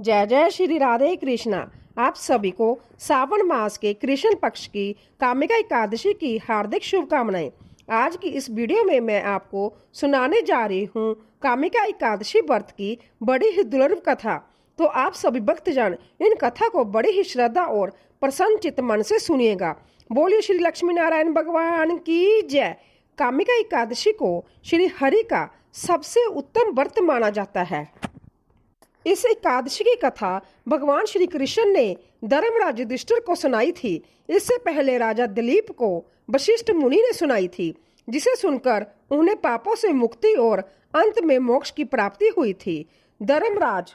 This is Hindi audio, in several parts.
जय जय श्री राधे कृष्णा। आप सभी को सावन मास के कृष्ण पक्ष की कामिका एकादशी की हार्दिक शुभकामनाएं। आज की इस वीडियो में मैं आपको सुनाने जा रही हूँ कामिका एकादशी व्रत की बड़ी ही दुर्लभ कथा। तो आप सभी भक्तजन इन कथा को बड़ी ही श्रद्धा और प्रसन्न चित्त मन से सुनिएगा। बोलिए श्री लक्ष्मी नारायण भगवान की जय। कामिका एकादशी को श्री हरि का सबसे उत्तम व्रत माना जाता है। इस एकादशी की कथा भगवान श्री कृष्ण ने धर्मराज युधिष्ठिर को सुनाई थी। इससे पहले राजा दिलीप को वशिष्ठ मुनि ने सुनाई थी, जिसे सुनकर उन्हें पापों से मुक्ति और अंत में मोक्ष की प्राप्ति हुई थी। धर्मराज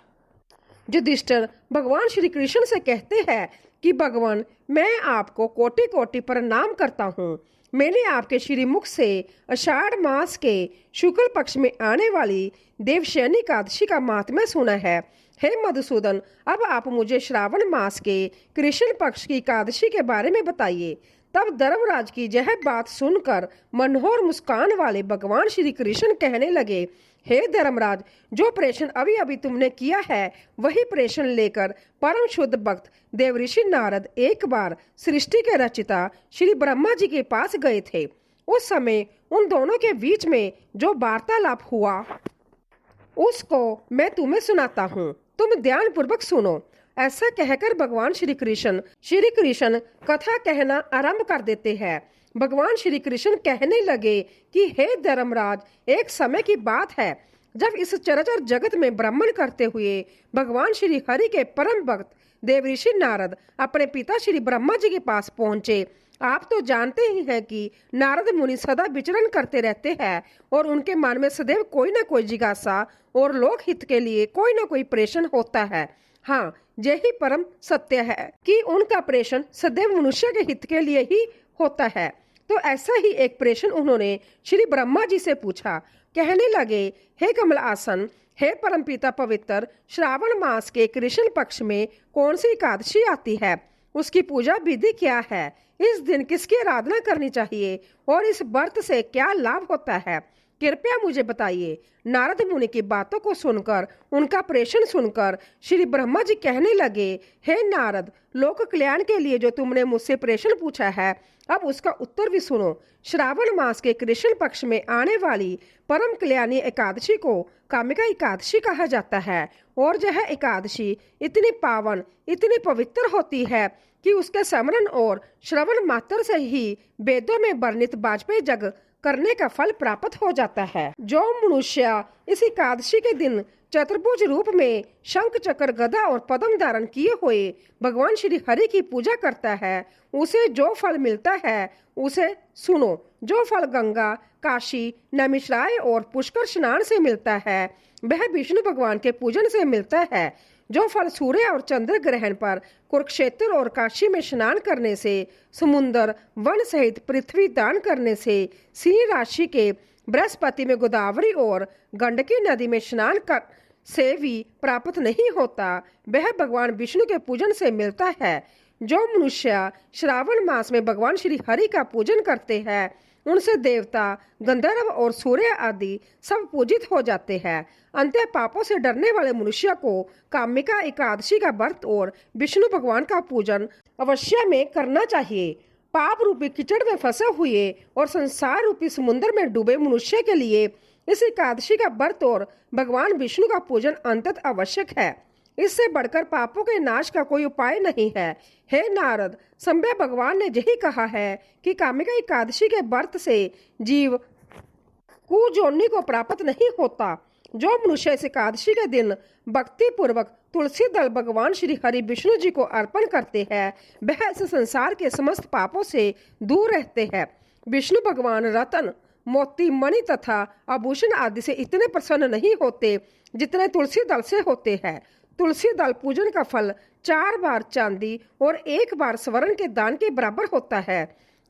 युधिष्ठिर भगवान श्री कृष्ण से कहते हैं कि भगवान, मैं आपको कोटि कोटि प्रणाम करता हूँ। मैंने आपके श्रीमुख से आषाढ़ मास के शुक्ल पक्ष में आने वाली देवशयनी एकादशी का महात्म्य सुना है। हे मधुसूदन, अब आप मुझे श्रावण मास के कृष्ण पक्ष की एकादशी के बारे में बताइए। तब धर्मराज की यह बात सुनकर मनोहर मुस्कान वाले भगवान श्री कृष्ण कहने लगे, हे धर्मराज, जो प्रेषण अभी अभी तुमने किया है वही प्रेषण लेकर परम शुद्ध भक्त देवऋषि नारद एक बार सृष्टि के रचिता श्री ब्रह्मा जी के पास गए थे। उस समय उन दोनों के बीच में जो वार्तालाप हुआ उसको मैं तुम्हें सुनाता हूँ, तुम ध्यान पूर्वक सुनो। ऐसा कहकर भगवान श्री कृष्ण कथा कहना आरंभ कर देते हैं। भगवान श्री कृष्ण कहने लगे कि हे धर्मराज, एक समय की बात है जब इस चराचर जगत में भ्रमण करते हुए भगवान श्री हरि के परम भक्त देवऋषि नारद अपने पिता श्री ब्रह्मा जी के पास पहुंचे। आप तो जानते ही हैं कि नारद मुनि सदा विचरण करते रहते हैं और उनके मन में सदैव कोई ना कोई जिज्ञासा और लोक हित के लिए कोई ना कोई प्रेषण होता है। हाँ, यही परम सत्य है कि उनका प्रेषण सदैव मनुष्य के हित के लिए ही होता है। तो ऐसा ही एक प्रेषण उन्होंने श्री ब्रह्मा जी से पूछा। कहने लगे, हे कमल आसन, हे परमपिता पवित्र, श्रावण मास के कृष्ण पक्ष में कौन सी एकादशी आती है? उसकी पूजा विधि क्या है? इस दिन किसकी आराधना करनी चाहिए और इस व्रत से क्या लाभ होता है? कृपया मुझे बताइए। नारद मुनि की बातों को सुनकर, उनका प्रेषण सुनकर श्री ब्रह्मा जी कहने लगे, हे नारद, लोक कल्याण के लिए जो तुमने मुझसे प्रेषण पूछा है, अब उसका उत्तर भी सुनो। श्रावण मास के कृष्ण पक्ष में आने वाली परम कल्याणी एकादशी को कामिका एकादशी कहा जाता है और यह एकादशी इतनी पावन, इतनी पवित्र होती है कि उसके स्मरण और श्रवण मात्र से ही वेदों में वर्णित वाजपेयी जग करने का फल प्राप्त हो जाता है। जो मनुष्य इस एकादशी के दिन चतुर्भुज रूप में शंख चक्र गदा और पद्म धारण किए हुए भगवान श्री हरि की पूजा करता है, उसे जो फल मिलता है उसे सुनो। जो फल गंगा, काशी, नैमिषारण्य और पुष्कर स्नान से मिलता है वह विष्णु भगवान के पूजन से मिलता है। जो फल सूर्य और चंद्र ग्रहण पर कुरुक्षेत्र और काशी में स्नान करने से, समुद्र वन सहित पृथ्वी दान करने से, सिंह राशि के बृहस्पति में गोदावरी और गंडकी नदी में स्नान कर से भी प्राप्त नहीं होता, वह भगवान विष्णु के पूजन से मिलता है। जो मनुष्य श्रावण मास में भगवान श्री हरि का पूजन करते हैं उनसे देवता, गंधर्व और सूर्य आदि सब पूजित हो जाते हैं। अंत्य पापों से डरने वाले मनुष्य को कामिका एकादशी का व्रत और विष्णु भगवान का पूजन अवश्य में करना चाहिए। पाप रूपी कीचड़ में फंसे हुए और संसार रूपी समुद्र में डूबे मनुष्य के लिए इस एकादशी का व्रत और भगवान विष्णु का पूजन अंततः आवश्यक है। इससे बढ़कर पापों के नाश का कोई उपाय नहीं है। हे नारद, संभव भगवान ने यही कहा है कि कामिका एकादशी के व्रत से जीव कुजोनि को प्राप्त नहीं होता। जो मनुष्य इस एकादशी के दिन भक्ति पूर्वक तुलसी दल भगवान श्री हरि विष्णु जी को अर्पण करते हैं वह इस संसार के समस्त पापों से दूर रहते हैं। विष्णु भगवान रतन, मोती, मणि तथा आभूषण आदि से इतने प्रसन्न नहीं होते जितने तुलसी दल से होते हैं। तुलसी दल पूजन का फल 4 बार चांदी और 1 बार स्वर्ण के दान के बराबर होता है।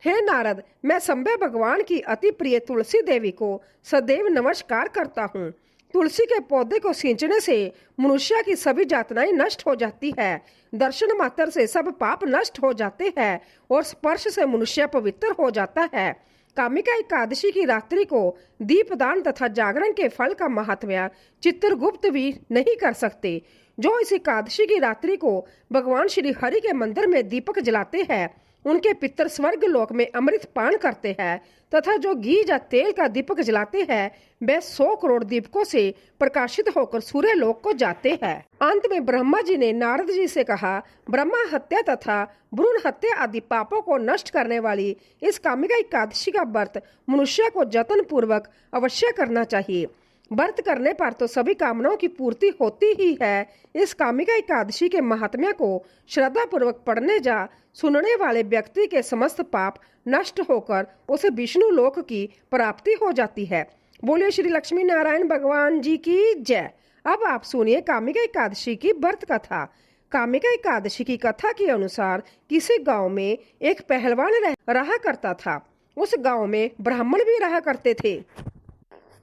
हे नारद, मैं संभव भगवान की अति प्रिय तुलसी देवी को सदैव नमस्कार करता हूँ। तुलसी के पौधे को सींचने से मनुष्य की सभी यातनाएं नष्ट हो जाती है। दर्शन मात्र से सब पाप नष्ट हो जाते हैं और स्पर्श से मनुष्य पवित्र हो जाता है। कामिका एकादशी की रात्रि को दीपदान तथा जागरण के फल का महात्म्य चित्रगुप्त भी नहीं कर सकते। जो इस एकादशी की रात्रि को भगवान श्री हरि के मंदिर में दीपक जलाते हैं, उनके पितर स्वर्ग लोक में अमृत पान करते हैं तथा जो घी या तेल का दीपक जलाते हैं वे 100 करोड़ दीपकों से प्रकाशित होकर सूर्य लोक को जाते हैं। अंत में ब्रह्मा जी ने नारद जी से कहा, ब्रह्मा हत्या तथा भ्रूण हत्या आदि पापों को नष्ट करने वाली इस कामिका एकादशी का व्रत मनुष्य को जतन पूर्वक अवश्य करना चाहिए। व्रत करने पर तो सभी कामनाओं की पूर्ति होती ही है। इस कामिका एकादशी के महात्म्य को श्रद्धा पूर्वक पढ़ने जा सुनने वाले व्यक्ति के समस्त पाप नष्ट होकर उसे विष्णु लोक की प्राप्ति हो जाती है। बोलिए श्री लक्ष्मी नारायण भगवान जी की जय। अब आप सुनिए कामिका एकादशी की व्रत कथा। कामिका एकादशी की कथा के अनुसार किसी गांव में एक पहलवान रहा करता था। उस गांव में ब्राह्मण भी रहा करते थे।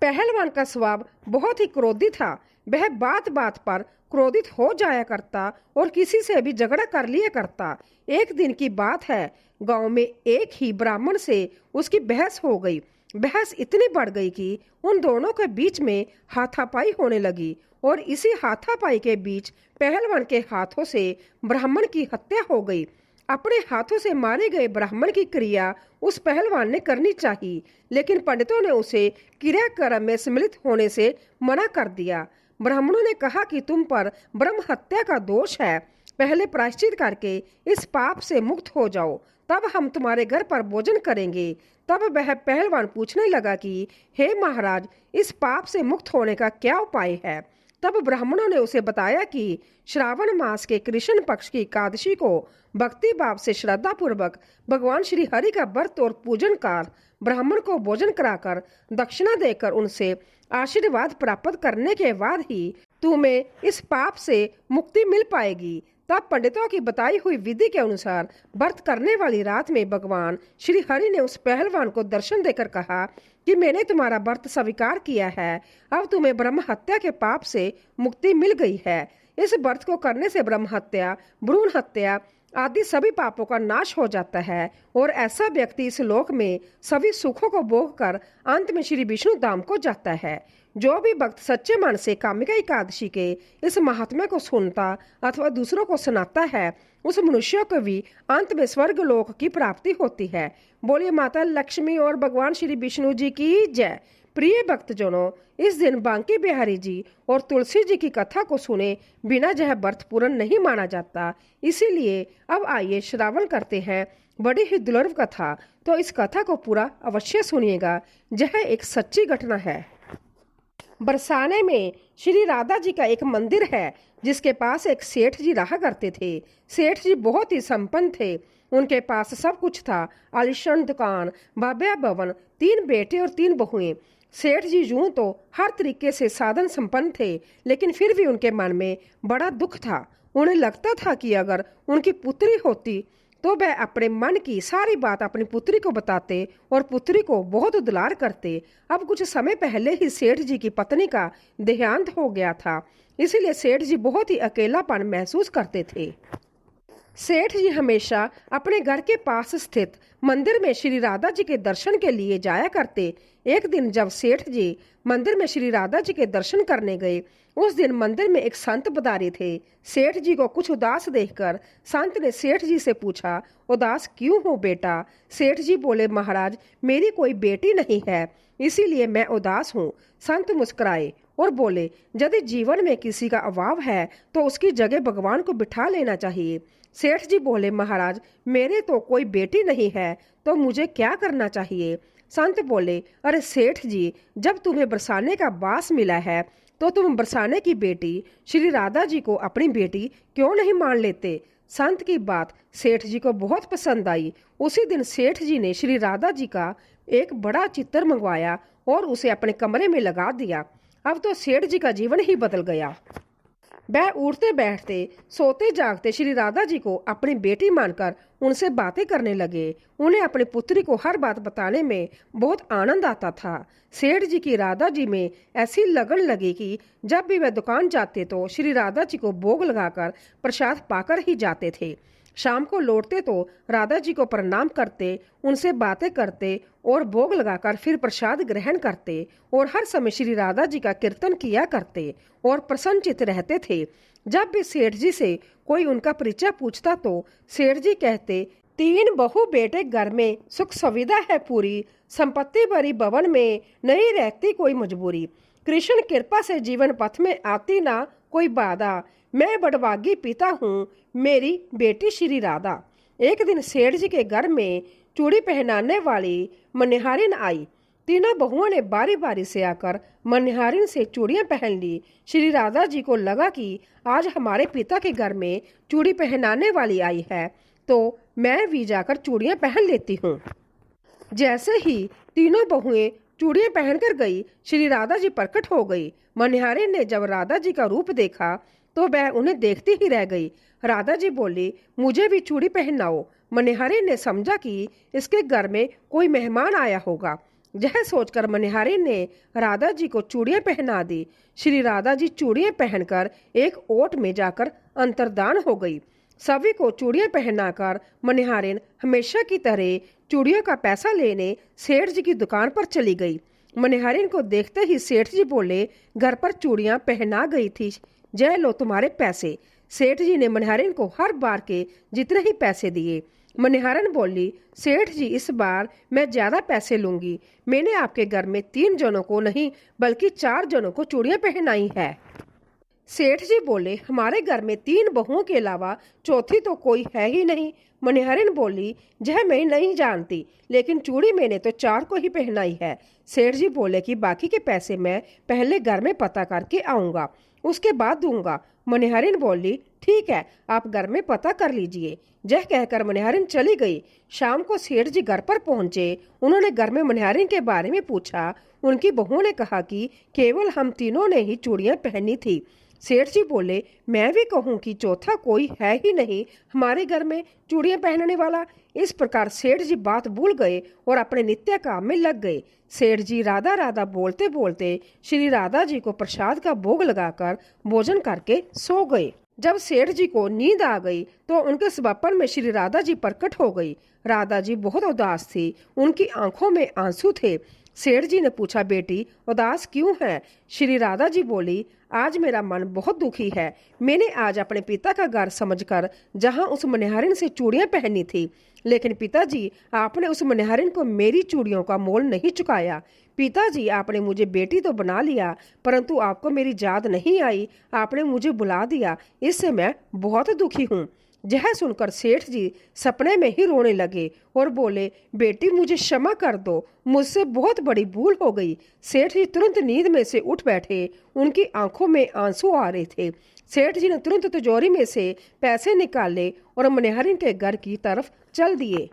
पहलवान का स्वभाव बहुत ही क्रोधी था। वह बात बात पर क्रोधित हो जाया करता और किसी से भी झगड़ा कर लिया करता। एक दिन की बात है, गांव में एक ही ब्राह्मण से उसकी बहस हो गई। बहस इतनी बढ़ गई कि उन दोनों के बीच में हाथापाई होने लगी और इसी हाथापाई के बीच पहलवान के हाथों से ब्राह्मण की हत्या हो गई। अपने हाथों से मारे गए ब्राह्मण की क्रिया उस पहलवान ने करनी चाहिए, लेकिन पंडितों ने उसे क्रियाक्रम में सम्मिलित होने से मना कर दिया। ब्राह्मणों ने कहा कि तुम पर ब्रह्म हत्या का दोष है, पहले प्रायश्चित करके इस पाप से मुक्त हो जाओ, तब हम तुम्हारे घर पर भोजन करेंगे। तब वह पहलवान पूछने लगा कि हे महाराज, इस पाप से मुक्त होने का क्या उपाय है? तब ब्राह्मणों ने उसे बताया कि श्रावण मास के कृष्ण पक्ष की एकादशी को भक्ति भाव से श्रद्धा पूर्वक भगवान श्री हरि का व्रत और पूजन कर ब्राह्मण को भोजन कराकर दक्षिणा देकर उनसे आशीर्वाद प्राप्त करने के बाद ही तुम्हें इस पाप से मुक्ति मिल पाएगी। तब पंडितों की बताई हुई विधि के अनुसार व्रत करने वाली रात में भगवान श्री हरि ने उस पहलवान को दर्शन देकर कहा कि मैंने तुम्हारा व्रत स्वीकार किया है, अब तुम्हें ब्रह्म हत्या के पाप से मुक्ति मिल गई है। इस व्रत को करने से ब्रह्म हत्या, भ्रूण हत्या आदि सभी पापों का नाश हो जाता है और ऐसा व्यक्ति इस लोक में सभी सुखों को भोग कर अंत में श्री विष्णु धाम को जाता है। जो भी भक्त सच्चे मन से कामिका एकादशी के इस महात्म्य को सुनता अथवा दूसरों को सुनाता है, उस मनुष्य को भी अंत में स्वर्ग लोक की प्राप्ति होती है। बोलिए माता लक्ष्मी और भगवान श्री विष्णु जी की जय। प्रिय भक्तजनों, इस दिन बांके बिहारी जी और तुलसी जी की कथा को सुने बिना यह व्रत पूर्ण नहीं माना जाता। इसीलिए अब आइए श्रावण करते हैं बड़ी ही दुर्लभ कथा। तो इस कथा को पूरा अवश्य सुनिएगा। यह एक सच्ची घटना है। बरसाने में श्री राधा जी का एक मंदिर है, जिसके पास एक सेठ जी रहा करते थे। सेठ जी बहुत ही संपन्न थे। उनके पास सब कुछ था, आलीशान दुकान, भव्य भवन, 3 बेटे और 3 बहुएं। सेठ जी यूं तो हर तरीके से साधन संपन्न थे, लेकिन फिर भी उनके मन में बड़ा दुख था। उन्हें लगता था कि अगर उनकी पुत्री होती तो वह अपने मन की सारी बात अपनी पुत्री को बताते और पुत्री को बहुत दुलार करते। अब कुछ समय पहले ही सेठ जी की पत्नी का देहांत हो गया था, इसीलिए सेठ जी बहुत ही अकेलापन महसूस करते थे। सेठ जी हमेशा अपने घर के पास स्थित मंदिर में श्री राधा जी के दर्शन के लिए जाया करते। एक दिन जब सेठ जी मंदिर में श्री राधा जी के दर्शन करने गए, उस दिन मंदिर में एक संत पधारे थे। सेठ जी को कुछ उदास देखकर संत ने सेठ जी से पूछा, उदास क्यों हो बेटा? सेठ जी बोले, महाराज मेरी कोई बेटी नहीं है, इसीलिए मैं उदास हूँ। संत मुस्कुराए और बोले, यदि जीवन में किसी का अभाव है तो उसकी जगह भगवान को बिठा लेना चाहिए। सेठ जी बोले, महाराज मेरे तो कोई बेटी नहीं है, तो मुझे क्या करना चाहिए? संत बोले, अरे सेठ जी, जब तुम्हें बरसाने का वास मिला है तो तुम बरसाने की बेटी श्री राधा जी को अपनी बेटी क्यों नहीं मान लेते? संत की बात सेठ जी को बहुत पसंद आई। उसी दिन सेठ जी ने श्री राधा जी का एक बड़ा चित्र मंगवाया और उसे अपने कमरे में लगा दिया। अब तो सेठ जी का जीवन ही बदल गया। वह उठते बैठते सोते जागते श्री राधा जी को अपनी बेटी मानकर उनसे बातें करने लगे। उन्हें अपनी पुत्री को हर बात बताने में बहुत आनंद आता था। सेठ जी की राधा जी में ऐसी लगन लगी कि जब भी वह दुकान जाते तो श्री राधा जी को भोग लगाकर प्रसाद पाकर ही जाते थे। शाम को लौटते तो राधा जी को प्रणाम करते, उनसे बातें करते और भोग लगाकर फिर प्रसाद ग्रहण करते और हर समय श्री राधा जी का कीर्तन किया करते और प्रसन्नचित्त रहते थे। जब भी सेठ जी से कोई उनका परिचय पूछता तो सेठ जी कहते, 3 बहू बेटे घर में, सुख सुविधा है पूरी, संपत्ति भरी भवन में, नहीं रहती कोई मजबूरी। कृष्ण कृपा से जीवन पथ में आती ना कोई बाधा, मैं बड़भागी पिता हूँ, मेरी बेटी श्री राधा। एक दिन सेठ जी के घर में चूड़ी पहनाने वाली मनिहारिन आई। तीनों बहुओं ने बारी बारी से आकर मनिहारिन से चूड़ियां पहन ली। श्री राधा जी को लगा कि आज हमारे पिता के घर में चूड़ी पहनाने वाली आई है, तो मैं भी जाकर चूड़ियां पहन लेती हूँ। जैसे ही तीनों बहुएं चूड़ियां पहनकर गई, श्री राधा जी प्रकट हो गई। मनिहारिन ने जब राधा जी का रूप देखा तो वह उन्हें देखती ही रह गई। राधा जी बोली, मुझे भी चूड़ी पहनाओ। मनिहारिन ने समझा कि इसके घर में कोई मेहमान आया होगा। यह सोचकर मनिहारिन ने राधा जी को चूड़ियां पहना दी। श्री राधा जी चूड़ियां पहनकर एक ओट में जाकर अंतर्धान हो गई। सभी को चूड़ियां पहनाकर मनिहारिन हमेशा की तरह चूड़ियों का पैसा लेने सेठ जी की दुकान पर चली गई। मनिहारिन को देखते ही सेठ जी बोले, घर पर चूड़ियां पहना गई थी, जय लो तुम्हारे पैसे। सेठ जी ने मनिहारिन को हर बार के जितने ही पैसे दिए। मनिहारिन बोली, सेठ जी इस बार मैं ज्यादा पैसे लूंगी। मैंने आपके घर में 3 जनों को नहीं बल्कि 4 जनों को चूड़ियां पहनाई है। सेठ जी बोले, हमारे घर में 3 बहुओं के अलावा चौथी तो कोई है ही नहीं। मनिहारिन बोली, यह मैं नहीं जानती, लेकिन चूड़ी मैंने तो 4 को ही पहनाई है। सेठ जी बोले कि बाकी के पैसे मैं पहले घर में पता करके आऊंगा, उसके बाद दूंगा। मनिहारिन बोली, ठीक है, आप घर में पता कर लीजिए। यह कहकर मनिहारिन चली गई। शाम को सेठ जी घर पर पहुंचे। उन्होंने घर में मनिहारिन के बारे में पूछा। उनकी बहुओं ने कहा कि केवल हम तीनों ने ही चूड़ियां पहनी थी। सेठ जी बोले, मैं भी कहूँ कि चौथा कोई है ही नहीं हमारे घर में चूड़ियां पहनने वाला। इस प्रकार सेठ जी बात भूल गए और अपने नित्य काम में लग गए। सेठ जी राधा राधा बोलते बोलते श्री राधा जी को प्रसाद का भोग लगाकर भोजन करके सो गए। जब सेठ जी को नींद आ गई तो उनके स्वप्न में श्री राधा जी प्रकट हो गई। राधा जी बहुत उदास थी, उनकी आंखों में आंसू थे। सेठ जी ने पूछा, बेटी उदास क्यों है? श्री राधा जी बोली, आज मेरा मन बहुत दुखी है। मैंने आज अपने पिता का घर समझकर जहां उस मनिहारिन से चूड़ियां पहनी थी, लेकिन पिताजी आपने उस मनिहारिन को मेरी चूड़ियों का मोल नहीं चुकाया। पिताजी आपने मुझे बेटी तो बना लिया, परंतु आपको मेरी याद नहीं आई, आपने मुझे बुला दिया, इससे मैं बहुत दुखी हूँ। यह सुनकर सेठ जी सपने में ही रोने लगे और बोले, बेटी मुझे क्षमा कर दो, मुझसे बहुत बड़ी भूल हो गई। सेठ जी तुरंत नींद में से उठ बैठे, उनकी आंखों में आंसू आ रहे थे। सेठ जी ने तुरंत तिजोरी में से पैसे निकाले और मनिहारिन के घर की तरफ चल दिए।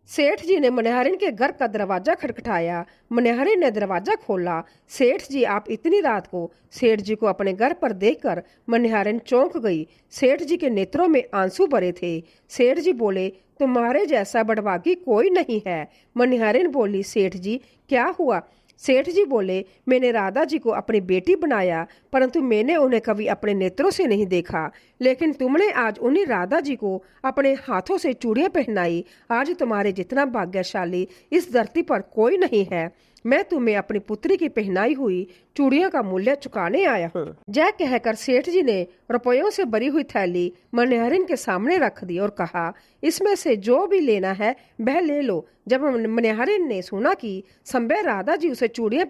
सेठ जी ने मनिहारिन के घर का दरवाजा खटखटाया। मनिहारिन ने दरवाजा खोला। सेठ जी, आप इतनी रात को? सेठ जी को अपने घर पर देखकर मनिहारिन चौंक गई। सेठ जी के नेत्रों में आंसू भरे थे। सेठ जी बोले, तुम्हारे जैसा बड़भागी कोई नहीं है। मनिहारिन बोली, सेठ जी क्या हुआ? सेठ जी बोले, मैंने राधा जी को अपनी बेटी बनाया, परंतु मैंने उन्हें कभी अपने नेत्रों से नहीं देखा, लेकिन तुमने आज उन्हीं राधा जी को अपने हाथों से चूड़ियां पहनाई। आज तुम्हारे जितना भाग्यशाली इस धरती पर कोई नहीं है। मैं तुम्हें अपनी पुत्री की पहनाई हुई चूड़ियों का मूल्य चुकाने आया हूँ। यह कहकर सेठ जी ने रुपयों से भरी हुई थैली मनिहारिन के सामने रख दी और कहा, इसमें से जो भी लेना है वह ले लो। जब मनिहारिन ने सुना कि संभव राधा जी उसे चूड़ियां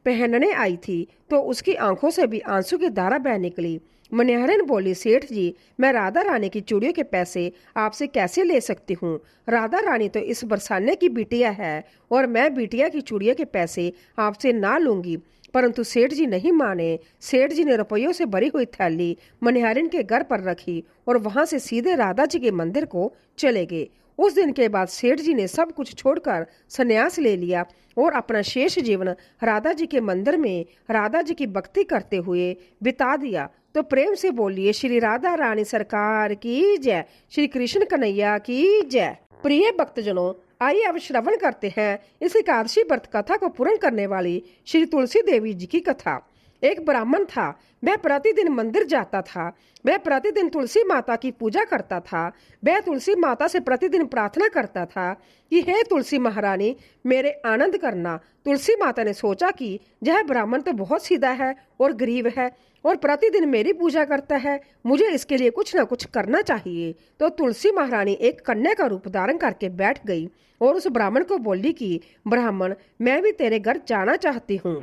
पहनने आई थी तो उसकी आंखों से भी आंसू की धारा बह निकली। मनिहारिन बोली, सेठ जी, मैं राधा रानी की चूड़ियों के पैसे आपसे कैसे ले सकती हूँ? राधा रानी तो इस बरसाने की बिटिया है और मैं बिटिया की चूड़ियों के पैसे आपसे ना लूंगी। परंतु सेठ जी नहीं माने। सेठ जी ने रुपयों से भरी हुई थैली मनिहारिन के घर पर रखी और वहां से सीधे राधा जी के मंदिर को चले गए। उस दिन के बाद सेठ जी ने सब कुछ छोड़कर संन्यास ले लिया और अपना शेष जीवन राधा जी के मंदिर में राधा जी की भक्ति करते हुए बिता दिया। तो प्रेम से बोलिए, श्री राधा रानी सरकार की जय, श्री कृष्ण कन्हैया की जय। प्रिय भक्तजनों, आइए अब श्रवण करते हैं इस एकादशी व्रत कथा को पूर्ण करने वाली श्री तुलसी देवी जी की कथा। एक ब्राह्मण था। वह प्रतिदिन मंदिर जाता था। वह प्रतिदिन तुलसी माता की पूजा करता था। वह तुलसी माता से प्रतिदिन प्रार्थना करता था कि हे तुलसी महारानी, मेरे आनंद करना। तुलसी माता ने सोचा कि यह ब्राह्मण तो बहुत सीधा है और गरीब है और प्रतिदिन मेरी पूजा करता है, मुझे इसके लिए कुछ न कुछ करना चाहिए। तो तुलसी महारानी एक कन्या का रूप धारण करके बैठ गई और उस ब्राह्मण को बोली कि ब्राह्मण, मैं भी तेरे घर जाना चाहती हूँ।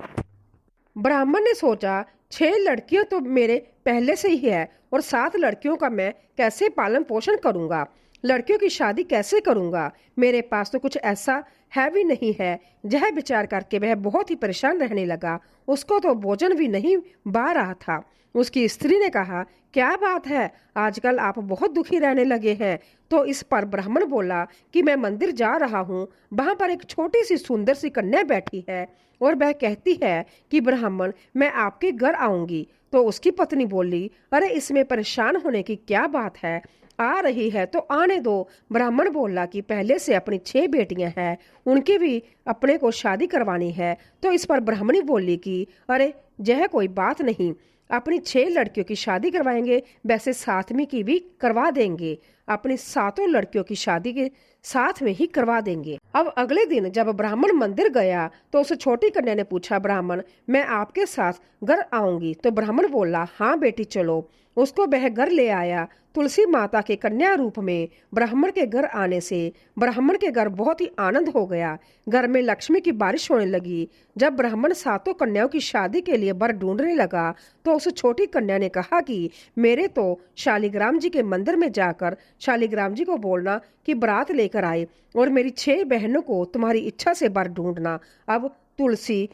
ब्राह्मण ने सोचा, 6 लड़कियां तो मेरे पहले से ही है और 7 लड़कियों का मैं कैसे पालन पोषण करूंगा, लड़कियों की शादी कैसे करूंगा, मेरे पास तो कुछ ऐसा है भी नहीं है। यह विचार करके वह बहुत ही परेशान रहने लगा। उसको तो भोजन भी नहीं बा रहा था। उसकी स्त्री ने कहा, क्या बात है, आजकल आप बहुत दुखी रहने लगे हैं। तो इस पर ब्राह्मण बोला कि मैं मंदिर जा रहा हूँ, वहां पर एक छोटी सी सुंदर सी कन्या बैठी है और वह कहती है कि ब्राह्मण, मैं आपके घर आऊंगी। तो उसकी पत्नी बोली, अरे इसमें परेशान होने की क्या बात है, आ रही है तो आने दो। ब्राह्मण बोला कि पहले से अपनी 6 बेटियां हैं, उनकी भी अपने को शादी करवानी है। तो इस पर ब्राह्मणी बोली कि अरे यह कोई बात नहीं, अपनी 6 लड़कियों की शादी करवाएंगे, वैसे 7वीं की भी करवा देंगे, अपनी 7 लड़कियों की शादी के साथ में ही करवा देंगे। अब अगले दिन जब ब्राह्मण मंदिर गया तो उस छोटी कन्या ने पूछा, ब्राह्मण, मैं आपके साथ घर आऊंगी। तो ब्राह्मण बोला, हाँ बेटी चलो। उसको वह घर ले आया। तुलसी माता के कन्या रूप में ब्राह्मण के घर आने से ब्राह्मण के घर बहुत ही आनंद हो गया। घर में लक्ष्मी की बारिश होने लगी। जब ब्राह्मण 7 कन्याओं की शादी के लिए वर ढूंढने लगा तो उस छोटी कन्या ने कहा कि मेरे तो शालिग्राम जी के मंदिर में जाकर शालिग्राम जी को बोलना कि बारात लेकर आए और मेरी 6 बहनों को तुम्हारी इच्छा से वर ढूंढना। अब तुलसी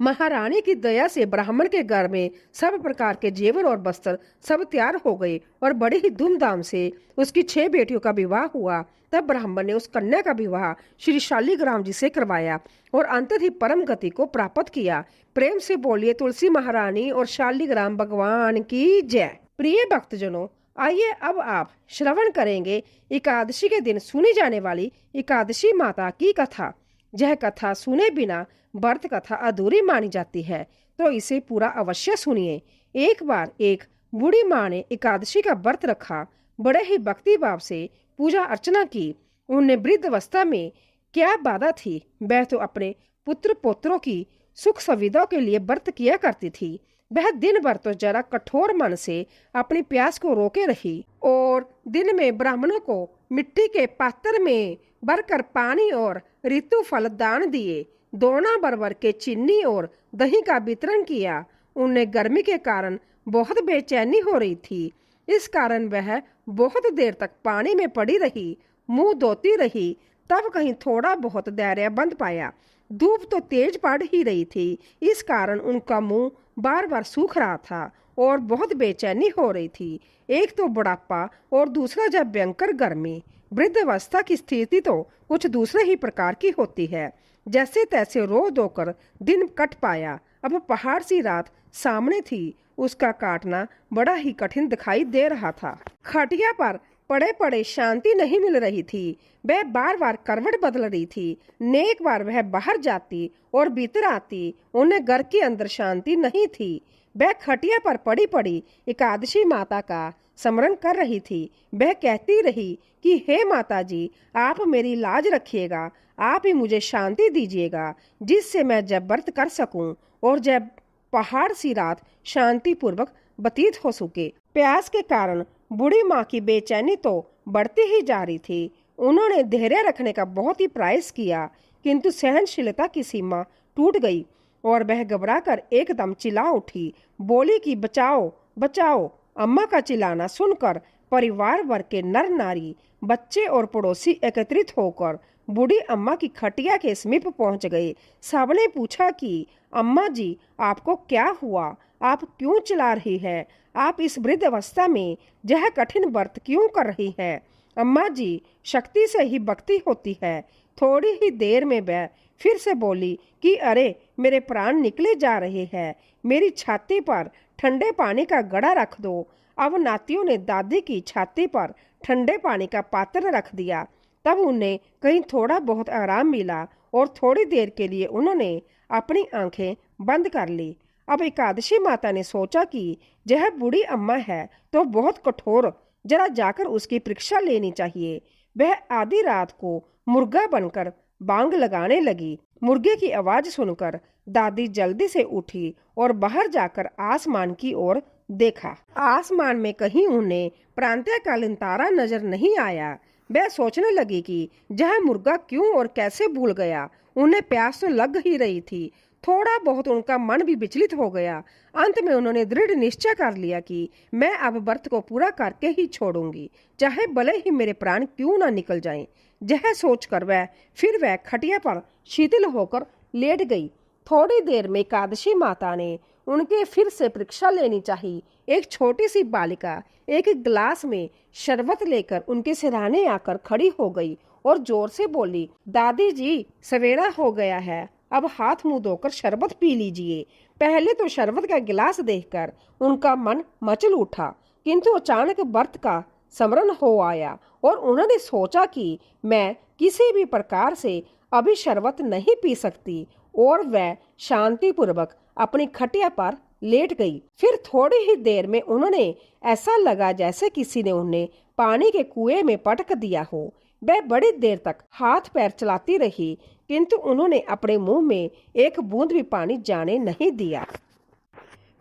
महारानी की दया से ब्राह्मण के घर में सब प्रकार के जेवर और वस्त्र सब तैयार हो गए और बड़े ही धूमधाम से उसकी 6 बेटियों का विवाह हुआ। तब ब्राह्मण ने उस कन्या का विवाह श्री शालिग्राम जी से करवाया और अंत ही परम गति को प्राप्त किया। प्रेम से बोलिए तुलसी महारानी और शालिग्राम भगवान की जय। प्रिय भक्तजनों, आइए अब आप श्रवण करेंगे एकादशी के दिन सुनी जाने वाली एकादशी माता की कथा। यह कथा सुने बिना व्रत कथा अधूरी मानी जाती है, तो इसे पूरा अवश्य सुनिए। एक बार एक बूढ़ी माँ ने एकादशी का व्रत रखा। बड़े ही भक्ति भाव से पूजा अर्चना की। उन्हें वृद्ध अवस्था में क्या बाधा थी, वह तो अपने पुत्र पोत्रों की सुख सुविधा के लिए व्रत किया करती थी। वह दिन भर तो जरा कठोर मन से अपनी प्यास को रोके रही और दिन में ब्राह्मणों को मिट्टी के पात्र में भरकर पानी और ऋतु फल दान दिए। दोना बरबर के चीनी और दही का वितरण किया। उन्हें गर्मी के कारण बहुत बेचैनी हो रही थी। इस कारण वह बहुत देर तक पानी में पड़ी रही, मुंह धोती रही, तब कहीं थोड़ा बहुत धैर्य बंद पाया। धूप तो तेज पड़ ही रही थी, इस कारण उनका मुंह बार बार सूख रहा था और बहुत बेचैनी हो रही थी। एक तो बुढ़ापा और दूसरा जब भयंकर गर्मी। वृद्धावस्था की स्थिति तो कुछ दूसरे ही प्रकार की होती है। जैसे तैसे रो धोकर दिन कट पाया। अब पहाड़ सी रात सामने थी, उसका काटना बड़ा ही कठिन दिखाई दे रहा था। खटिया पर पड़े पड़े शांति नहीं मिल रही थी। वह बार बार करवट बदल रही थी। नेक बार वह बाहर जाती और भीतर आती, उन्हें घर के अंदर शांति नहीं थी। वह खटिया पर पड़ी पड़ी एकादशी माता का स्मरण कर रही थी। वह कहती रही कि हे माता जी, आप मेरी लाज रखिएगा, आप ही मुझे शांति दीजिएगा, जिससे मैं जब व्रत कर सकूं और जब पहाड़ सी रात शांति पूर्वक व्यतीत हो सके। प्यास के कारण बूढ़ी माँ की बेचैनी तो बढ़ती ही जा रही थी। उन्होंने धैर्य रखने का बहुत ही प्रयास किया, किंतु सहनशीलता की सीमा टूट गई और वह घबराकर एकदम चिल्ला उठी। बोली कि बचाओ बचाओ। अम्मा का चिल्लाना सुनकर परिवार वर्ग के नर नारी, बच्चे और पड़ोसी एकत्रित होकर बूढ़ी अम्मा की खटिया के समीप पहुंच गए। सबने पूछा कि अम्मा जी, आपको क्या हुआ, आप क्यों चिल्ला रही है, आप इस वृद्ध अवस्था में यह कठिन व्रत क्यों कर रही है। अम्मा जी, शक्ति से ही भक्ति होती है। थोड़ी ही देर में वह फिर से बोली कि अरे मेरे प्राण निकले जा रहे हैं, मेरी छाती पर ठंडे पानी का घड़ा रख दो। अब नातियों ने दादी की छाती पर ठंडे पानी का पात्र रख दिया। तब उन्हें कहीं थोड़ा बहुत आराम मिला और थोड़ी देर के लिए उन्होंने अपनी आंखें बंद कर ली। अब एकादशी माता ने सोचा कि यह बूढ़ी अम्मा है तो बहुत कठोर, जरा जाकर उसकी परीक्षा लेनी चाहिए। वह आधी रात को मुर्गा बनकर बांग लगाने लगी। मुर्गे की आवाज सुनकर दादी जल्दी से उठी और बाहर जाकर आसमान की ओर देखा। आसमान में कहीं उन्हें प्रातःकालीन तारा नजर नहीं आया। वह सोचने लगी कि यह मुर्गा क्यों और कैसे भूल गया। उन्हें प्यास तो लग ही रही थी। थोड़ा बहुत उनका मन भी विचलित हो गया। अंत में उन्होंने दृढ़ निश्चय कर लिया कि मैं अब व्रत को पूरा करके ही छोड़ूंगी, चाहे भले ही मेरे प्राण क्यों ना निकल जाएं। यह सोचकर वह खटिया पर शिथिल होकर लेट गई। थोड़ी देर में एकादशी माता ने उनके फिर से परीक्षा लेनी चाहिए। एक छोटी सी बालिका एक गिलास में शरबत लेकर उनके सिरहाने आकर खड़ी हो गई और जोर से बोली, दादी जी, सवेरा हो गया है, अब हाथ मुंह धोकर शरबत पी लीजिए। पहले तो शरबत का गिलास देखकर उनका मन मचल उठा, किंतु अचानक व्रत का स्मरण हो आया और उन्होंने सोचा कि मैं किसी भी प्रकार से अभी शरबत नहीं पी सकती, और वह शांतिपूर्वक अपनी खटिया पर लेट गई। फिर थोड़ी ही देर में उन्होंने ऐसा लगा जैसे किसी ने उन्हें पानी के कुएं में पटक दिया हो। वह बड़ी देर तक हाथ पैर चलाती रही, किंतु उन्होंने अपने मुंह में एक बूंद भी पानी जाने नहीं दिया।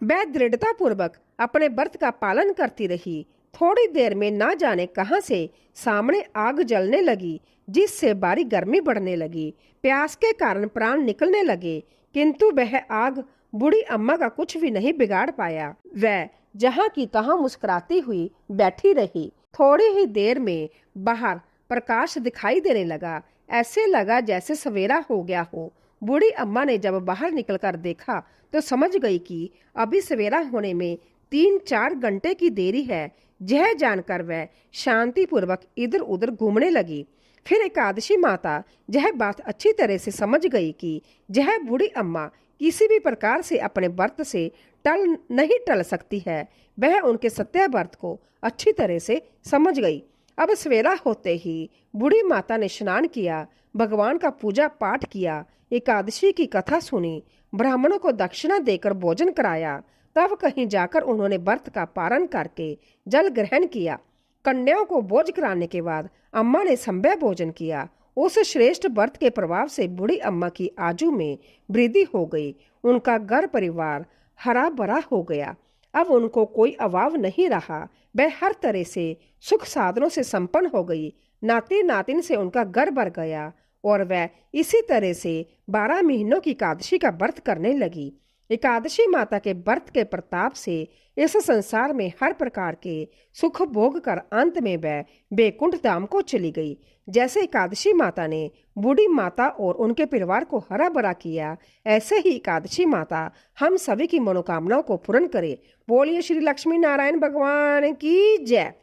वह दृढ़ता पूर्वक अपने व्रत का पालन करती रही। थोड़ी देर में ना जाने कहां से सामने आग जलने लगी, जिससे बारी गर्मी बढ़ने लगी। प्यास के कारण प्राण निकलने लगे, किंतु वह आग बूढ़ी अम्मा का कुछ भी नहीं बिगाड़ पाया। वह जहां की तहां मुस्कुराती हुई बैठी रही। थोड़ी ही देर में बाहर प्रकाश दिखाई देने लगा। ऐसे लगा जैसे सवेरा हो गया हो। बूढ़ी अम्मा ने जब बाहर निकलकर देखा तो समझ गई कि अभी सवेरा होने में 3-4 घंटे की देरी है। यह जानकर वह शांतिपूर्वक इधर उधर घूमने लगी। फिर एकादशी माता यह बात अच्छी तरह से समझ गई कि यह बूढ़ी अम्मा किसी भी प्रकार से अपने व्रत से नहीं टल सकती है। वह उनके सत्य व्रत को अच्छी तरह से समझ गई। अब सवेरा होते ही बूढ़ी माता ने स्नान किया, भगवान का पूजा पाठ किया, एकादशी की कथा सुनी, ब्राह्मणों को दक्षिणा देकर भोजन कराया। तब कहीं जाकर उन्होंने व्रत का पारण करके जल ग्रहण किया। कन्याओं को भोज कराने के बाद अम्मा ने संध्या भोजन किया। उस श्रेष्ठ व्रत के प्रभाव से बूढ़ी अम्मा की आयु में वृद्धि हो गई। उनका घर परिवार हरा भरा हो गया। अब उनको कोई अभाव नहीं रहा। वह हर तरह से सुख साधनों से संपन्न हो गई। नाती नातिन से उनका घर भर गया और वह इसी तरह से 12 महीनों की एकादशी का व्रत करने लगी। एकादशी माता के व्रत के प्रताप से इस संसार में हर प्रकार के सुख भोग कर अंत में वह बैकुंठ धाम को चली गई। जैसे एकादशी माता ने बूढ़ी माता और उनके परिवार को हरा भरा किया, ऐसे ही एकादशी माता हम सभी की मनोकामनाओं को पूर्ण करे। बोलिए श्री लक्ष्मी नारायण भगवान की जय।